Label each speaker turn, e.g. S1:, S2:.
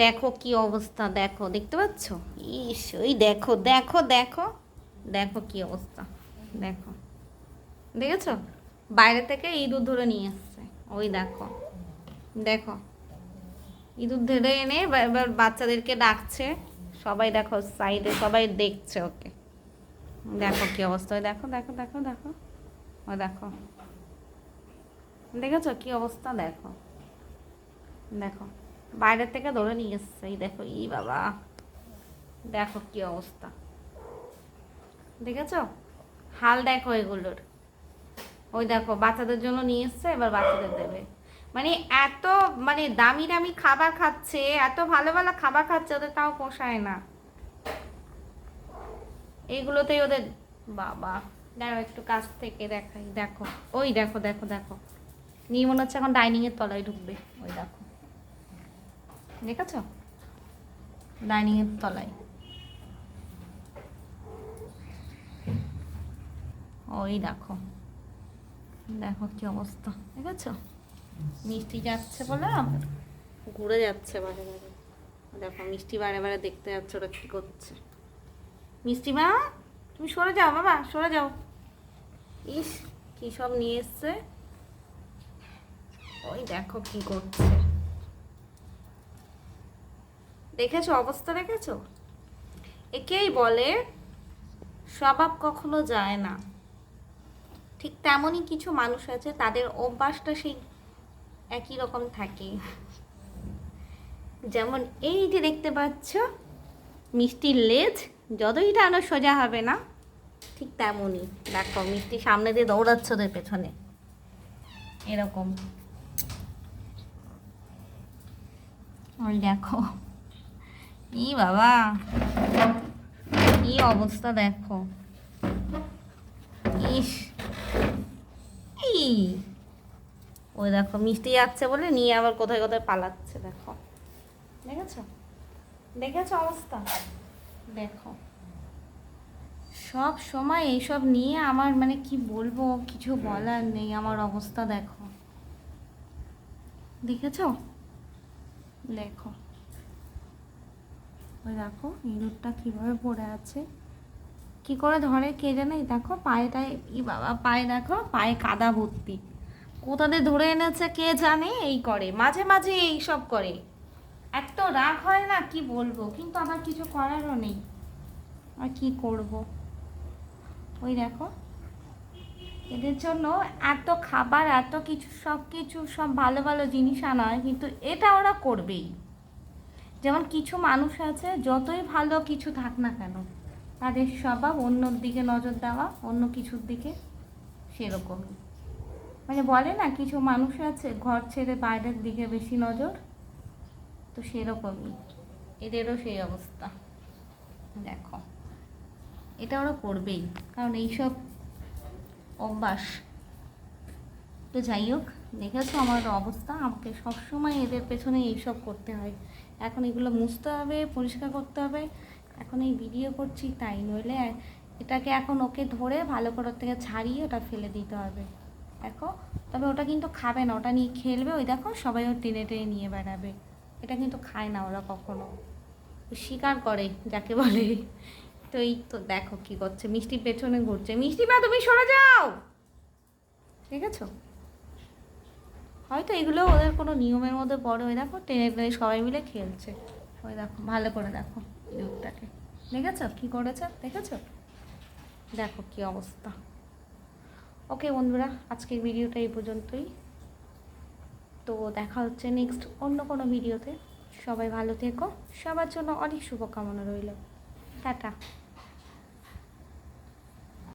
S1: দেখো কি অবস্থা, দেখো, দেখতে পাচ্ছ? ইস, ওই দেখো দেখো দেখো দেখো কি অবস্থা, দেখো, দেখেছো? বাইরে থেকে ইঁদুর ধরে নিয়ে এসছে, ওই দেখো, দেখো, ইঁদুর ধরে এনে এবার বাচ্চাদেরকে ডাকছে, সবাই দেখো সাইডে সবাই দেখছে ওকে। দেখো কি অবস্থা, ওই দেখো দেখো দেখো দেখো, ওই দেখো, দেখেছো কি অবস্থা? দেখো দেখো, বাইরের থেকে ধরে নিয়ে এসছে, এই দেখো, ই বাবা, দেখো কি অবস্থা, দেখেছো? হাল দেখো এগুলোর, ওই দেখো বাচ্চাদের জন্য নিয়ে এসছে, এবার বাচ্চাদের দেবে। মানে এত, মানে দামি দামি খাবার খাচ্ছে, এত ভালো ভালো খাবার খাচ্ছে, ওদের তাও পোষায় না, এইগুলোতেই ওদের। বাবা, দাঁড়াও একটু কাছ থেকে দেখাই, দেখো, ওই দেখো দেখো দেখো, নিয়ে মনে হচ্ছে এখন ডাইনিং এর তলায় ঢুকবে, ওই দেখো, দেখেছো? ডাইনিং এর তলায়, ওই দেখো, দেখো কি অবস্থা, দেখেছো? মিষ্টি যাচ্ছে বলে আবার ঘুরে যাচ্ছে বারে বারে, দেখো মিষ্টি বারে বারে দেখতে যাচ্ছে ওরা কি করছে। মিষ্টি মা, তুমি সরে যাও বাবা, সরে যাও। ইস, কি সব নিয়ে এসছে, ওই দেখো কি করছে, দেখেছো অবস্থা, দেখেছো? একেই বলে স্বভাব কখনো যায় না। ঠিক তেমনই কিছু মানুষ আছে, তাদের অভ্যাসটা সেই একই রকম থাকে। যেমন এই যে দেখতে পাচ্ছ মিষ্টির লেজ, যতই টানো সোজা হবে না, ঠিক তেমনই দেখো মিষ্টি সামনে দিয়ে দৌড়াচ্ছে ওদের পেছনে, এরকম। ওই দেখো, ই বাবা, কি অবস্থা দেখো, ইস, এই, ওই দেখো মিষ্টি যাচ্ছে বলে নিয়ে আবার কোথায় কোথায় পালাচ্ছে, দেখো, দেখেছো? দেখেছো অবস্থা, দেখো। সব সময় এইসব নিয়ে আমার মানে কি বলবো, কিছু বলার নেই, আমার অবস্থা দেখো, দেখেছো? দেখো, ওই দেখো ইঁদুরটা কিভাবে পড়ে আছে, কি করে ধরে কে জানে, দেখো পায়েটায়, ই বাবা, পায়ে দেখো, পায়ে কাদা ভর্তি, কোথাতে ধরে এনেছে কে জানে, এই করে মাঝে মাঝে এই সব করে, এত রাগ হয় না কি বলবো, কিন্তু আবার কিছু করারও নেই, আর কি করব। ওই দেখো, এদের জন্য এত খাবার, এত কিছু, সব কিছু, সব ভালো ভালো জিনিস আনা হয়, কিন্তু এটা ওরা করবেই। যেমন কিছু মানুষ আছে, যতই ভালো কিছু থাক না কেন, তাদের স্বভাব অন্যর দিকে নজর দেওয়া, অন্য কিছুর দিকে, সেরকমই। মানে বলে না কিছু মানুষ আছে ঘর ছেড়ে বাইরের দিকে বেশি নজর, তো সেরকমই এদেরও সেই অবস্থা, দেখো, এটা ওরা করবেই, কারণ এইসব অভ্যাস। তো যাই হোক, দেখেছো আমার অবস্থা, আমাকে সবসময় এদের পেছনে এইসব করতে হয়। এখন এগুলো মুছতে হবে, পরিষ্কার করতে হবে, এখন এই ভিডিও করছি তাই, নইলে এটাকে এখন ওকে ধরে ভালো করে ওর থেকে ছাড়িয়ে ওটা ফেলে দিতে হবে, দেখো। তবে ওটা কিন্তু খাবে না, ওটা নিয়ে খেলবে, ওই দেখো সবাই ওর টেনে টেনে নিয়ে বেড়াবে, এটা কিন্তু খায় না ওরা কখনো, শিকার করে যাকে বলে। তো এই তো দেখো কি করছে, মিষ্টির পেছনে ঘুরছে, মিষ্টি মা তুমি সরে যাও, ঠিক আছে? হয়তো এগুলো ওদের কোনো নিয়মের মধ্যে পড়ে, ওই দেখো টেনে টেনে সবাই মিলে খেলছে, ওই দেখো ভালো করে দেখো ইঁদুরটাকে, দেখেছো কি করেছে, দেখেছো? দেখো কি অবস্থা। ওকে বন্ধুরা, আজকের ভিডিওটা এই পর্যন্তই, তো দেখা হচ্ছে নেক্সট অন্য কোনো ভিডিওতে। সবাই ভালো থেকো, সবার জন্য অনেক শুভকামনা রইল, টাটা।